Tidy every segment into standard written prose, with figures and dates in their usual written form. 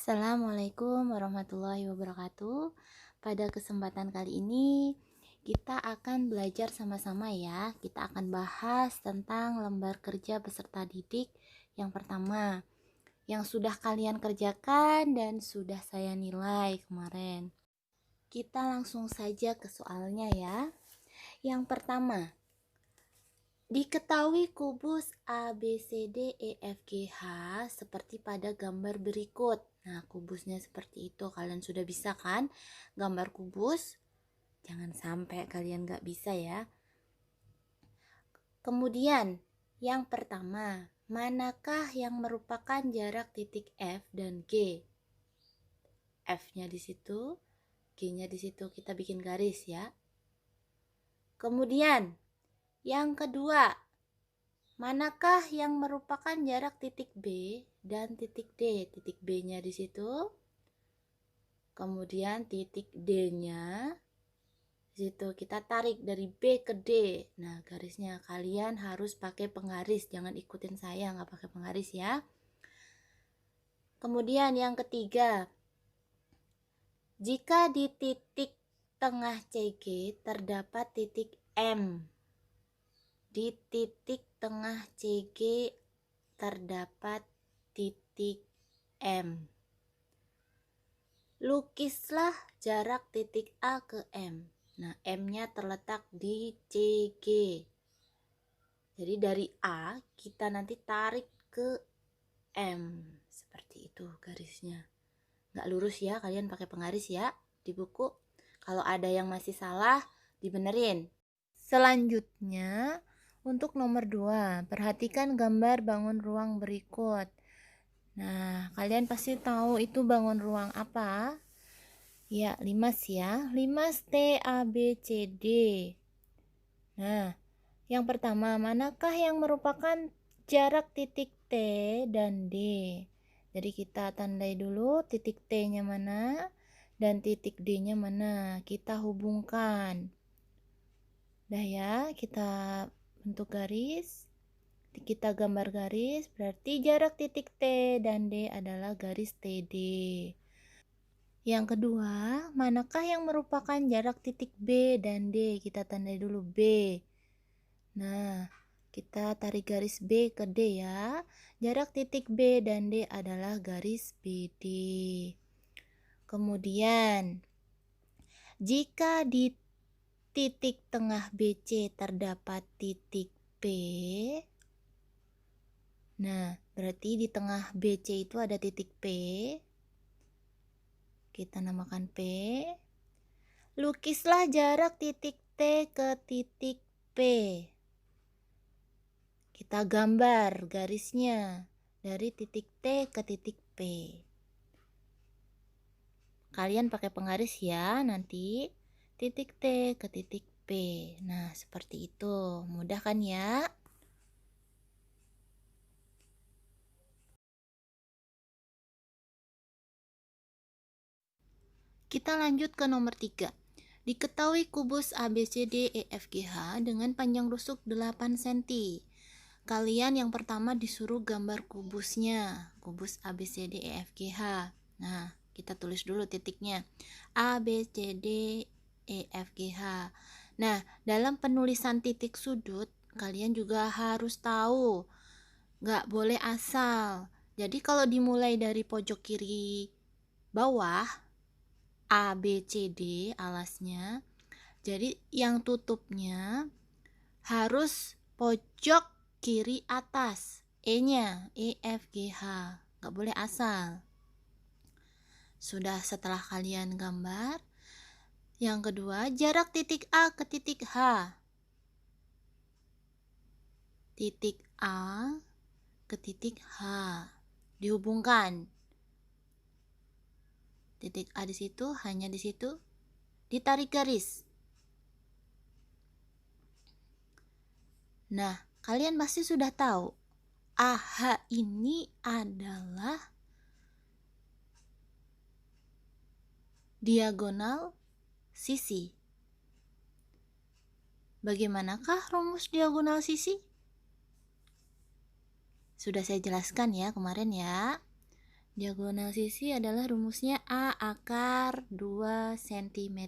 Assalamualaikum warahmatullahi wabarakatuh. Pada kesempatan kali ini kita akan belajar sama-sama ya. Kita akan bahas tentang lembar kerja peserta didik yang pertama, yang sudah kalian kerjakan dan sudah saya nilai kemarin. Kita langsung saja ke soalnya ya. Yang pertama, diketahui kubus A, B, C, D, E, F, G, H seperti pada gambar berikut. Nah, kubusnya seperti itu. Kalian sudah bisa kan gambar kubus? Jangan sampai kalian gak bisa ya. Kemudian, yang pertama, manakah yang merupakan jarak titik F dan G? F-nya di situ, G-nya di situ. Kita bikin garis ya. Kemudian, yang kedua, manakah yang merupakan jarak titik B dan titik D? Titik B-nya di situ. Kemudian titik D-nya di situ. Kita tarik dari B ke D. Nah, garisnya kalian harus pakai penggaris. Jangan ikutin saya nggak pakai penggaris ya. Kemudian yang ketiga, jika di titik tengah CG terdapat titik M. Di titik tengah CG terdapat titik M. Lukislah jarak titik A ke M. Nah, M-nya terletak di CG. Jadi dari A kita nanti tarik ke M. Seperti itu garisnya. Nggak lurus ya, kalian pakai penggaris ya di buku. Kalau ada yang masih salah, dibenerin. Selanjutnya, untuk nomor 2, perhatikan gambar bangun ruang berikut. Nah, kalian pasti tahu itu bangun ruang apa? Ya, limas ya. Limas T, A, B, C, D. Nah, yang pertama, manakah yang merupakan jarak titik T dan D? Jadi kita tandai dulu titik T-nya mana dan titik D-nya mana. Kita hubungkan. Dah ya, kita bentuk garis. Kita gambar garis, berarti jarak titik T dan D adalah garis TD. Yang kedua, manakah yang merupakan jarak titik B dan D? Kita tandai dulu B. Nah, kita tarik garis B ke D ya. Jarak titik B dan D adalah garis BD. Kemudian, jika di titik tengah BC terdapat titik P, nah berarti di tengah BC itu ada titik P. Kita namakan P. Lukislah jarak titik T ke titik P. Kita gambar garisnya dari titik T ke titik P. Kalian pakai penggaris ya nanti. Titik T ke titik P. Nah, seperti itu. Mudah kan ya? Kita lanjut ke nomor 3. Diketahui kubus ABCD EFGH dengan panjang rusuk 8 cm. Kalian yang pertama disuruh gambar kubusnya. Kubus ABCD EFGH. Nah, kita tulis dulu titiknya. ABCD EFGH. Nah, dalam penulisan titik sudut, kalian juga harus tahu. Nggak boleh asal. Jadi kalau dimulai dari pojok kiri bawah, A, B, C, D alasnya. Jadi yang tutupnya harus pojok kiri atas. E-nya, E, F, G, H. Gak boleh asal. Sudah setelah kalian gambar. Yang kedua, jarak titik A ke titik H. Titik A ke titik H. Dihubungkan. Titik A di situ, hanya di situ. Ditarik garis. Nah, kalian pasti sudah tahu. AH ini adalah diagonal sisi. Bagaimanakah rumus diagonal sisi? Sudah saya jelaskan ya kemarin ya. Diagonal sisi adalah rumusnya A akar 2 cm.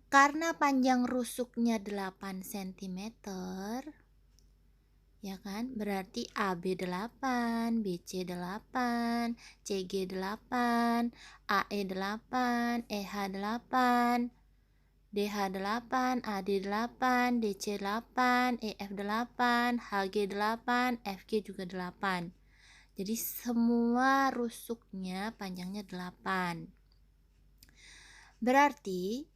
Karena panjang rusuknya 8 cm, ya kan? Berarti AB 8, BC 8, CG 8, AE 8, EH 8, DH 8, AD 8, DC 8, EF 8, HG 8, FG juga 8. Jadi semua rusuknya panjangnya 8. Berarti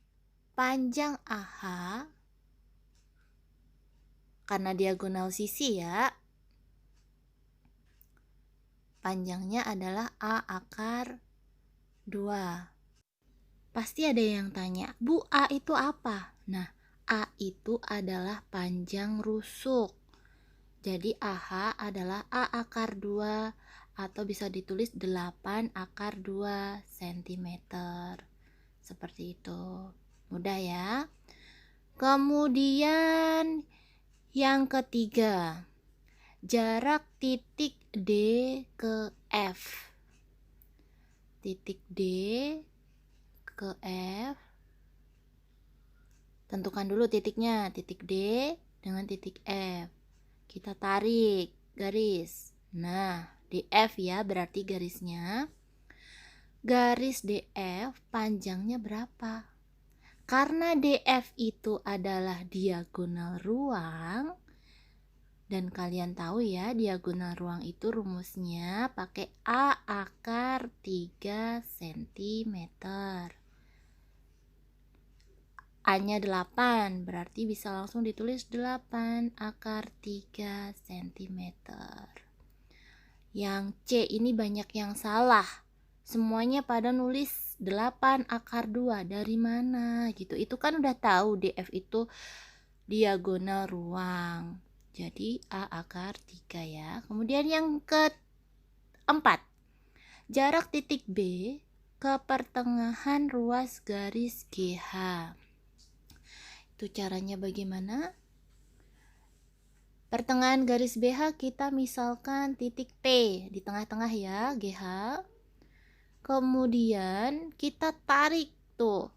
panjang AH karena diagonal sisi ya, panjangnya adalah A akar 2. Pasti ada yang tanya, Bu, A itu apa? Nah, A itu adalah panjang rusuk. Jadi AH adalah A akar 2 atau bisa ditulis 8 akar 2 cm. Seperti itu. Mudah ya. Kemudian yang ketiga, jarak titik D ke F. Titik D ke F. Tentukan dulu titiknya, titik D dengan titik F. Kita tarik garis. Nah, DF ya, berarti garisnya. Garis DF panjangnya berapa? Karena DF itu adalah diagonal ruang, dan kalian tahu ya, diagonal ruang itu rumusnya pakai A akar 3 cm. A-nya 8, berarti bisa langsung ditulis 8 akar 3 cm. Yang C ini banyak yang salah. Semuanya pada nulis 8 akar 2. Dari mana gitu. Itu kan udah tahu DF itu diagonal ruang. Jadi A akar 3 ya. Kemudian yang keempat, jarak titik B ke pertengahan ruas garis GH. Itu caranya bagaimana? Pertengahan garis BH kita misalkan titik P di tengah-tengah ya, GH. Kemudian kita tarik tuh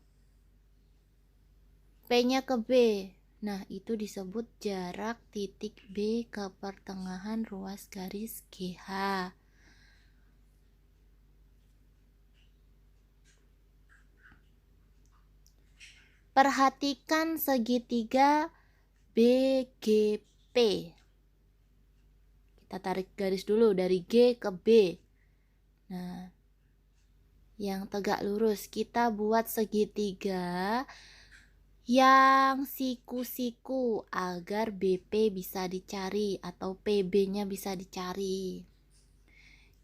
P-nya ke B. Nah, itu disebut jarak titik B ke pertengahan ruas garis GH. Perhatikan segitiga BGP. Kita tarik garis dulu dari G ke B. Nah, yang tegak lurus kita buat segitiga yang siku-siku agar BP bisa dicari atau PB-nya bisa dicari.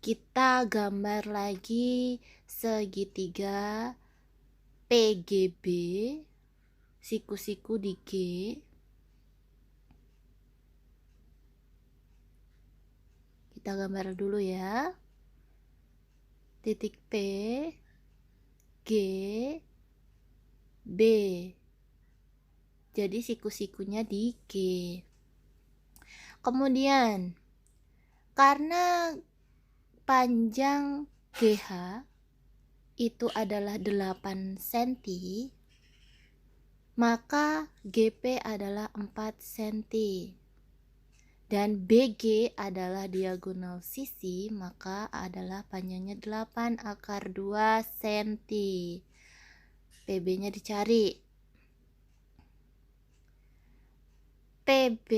Kita gambar lagi segitiga PGB, siku-siku di G. Kita gambar dulu ya. Titik P, G, B. Jadi siku-sikunya di G. Kemudian karena panjang GH itu adalah 8 cm, maka GP adalah 4 cm. Dan BG adalah diagonal sisi, maka adalah panjangnya 8 akar 2 cm. PB-nya dicari. PB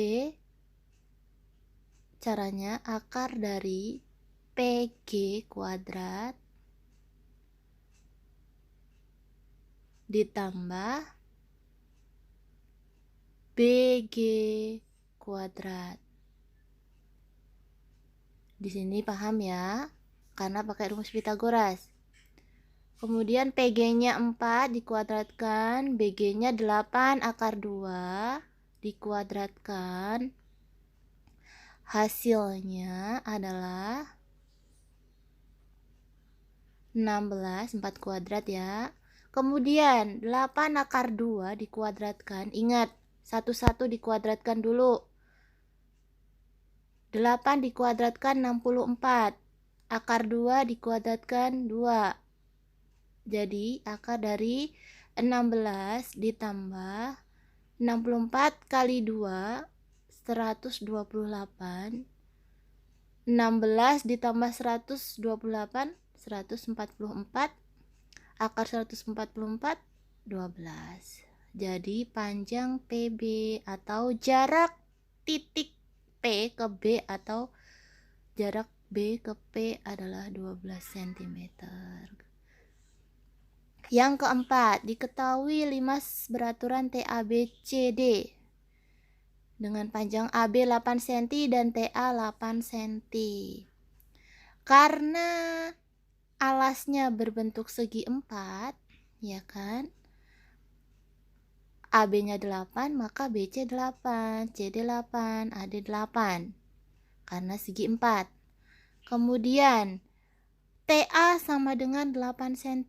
caranya akar dari PG kuadrat ditambah BG kuadrat. Di sini paham ya? Karena pakai rumus Pitagoras. Kemudian PG-nya 4 dikuadratkan, BG-nya 8 akar 2 dikuadratkan. Hasilnya adalah 16, 4 kuadrat ya. Kemudian 8 akar 2 dikuadratkan. Ingat, satu-satu dikuadratkan dulu. 8 dikuadratkan 64. Akar 2 dikuadratkan 2. Jadi akar dari 16 ditambah 64 kali 2 128. 16 ditambah 128 144. Akar 144 12. Jadi panjang PB atau jarak titik P ke B atau jarak B ke P adalah 12 cm. Yang keempat, diketahui limas beraturan TABCD dengan panjang AB 8 cm dan TA 8 cm. Karena alasnya berbentuk segi 4, ya kan? AB-nya 8, maka BC 8, CD 8, AD 8. Karena segi 4. Kemudian TA sama dengan 8 cm.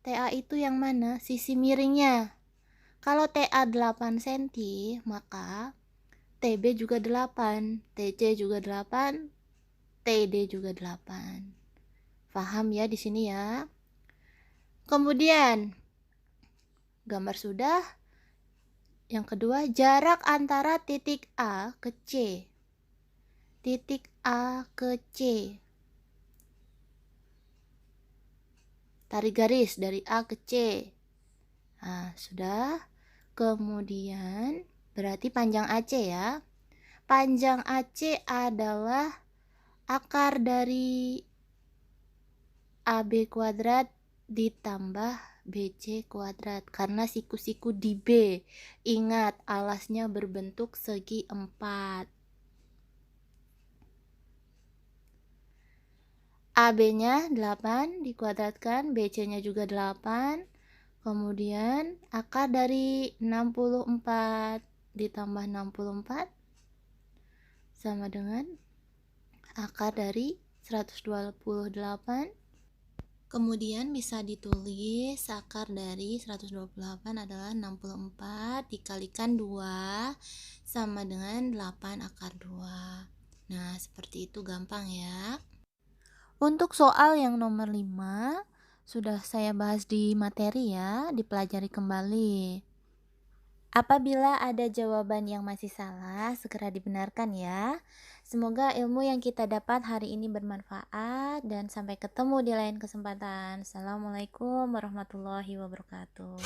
TA itu yang mana? Sisi miringnya. Kalau TA 8 cm, maka TB juga 8, TC juga 8, TD juga 8. Paham ya di sini ya? Kemudian gambar sudah. Yang kedua, jarak antara titik A ke C. Titik A ke C. Tarik garis dari A ke C. Nah, sudah. Kemudian berarti panjang AC ya. Panjang AC adalah akar dari AB kuadrat ditambah BC kuadrat karena siku-siku di B. Ingat, alasnya berbentuk segi 4. AB-nya 8 dikuadratkan, BC-nya juga 8. Kemudian akar dari 64 ditambah 64 sama dengan akar dari 128. Kemudian bisa ditulis akar dari 128 adalah 64 dikalikan 2 sama dengan 8 akar 2. Nah, seperti itu gampang ya. Untuk soal yang nomor 5 sudah saya bahas di materi ya, dipelajari kembali. Apabila ada jawaban yang masih salah, segera dibenarkan ya. Semoga ilmu yang kita dapat hari ini bermanfaat dan sampai ketemu di lain kesempatan. Assalamualaikum warahmatullahi wabarakatuh.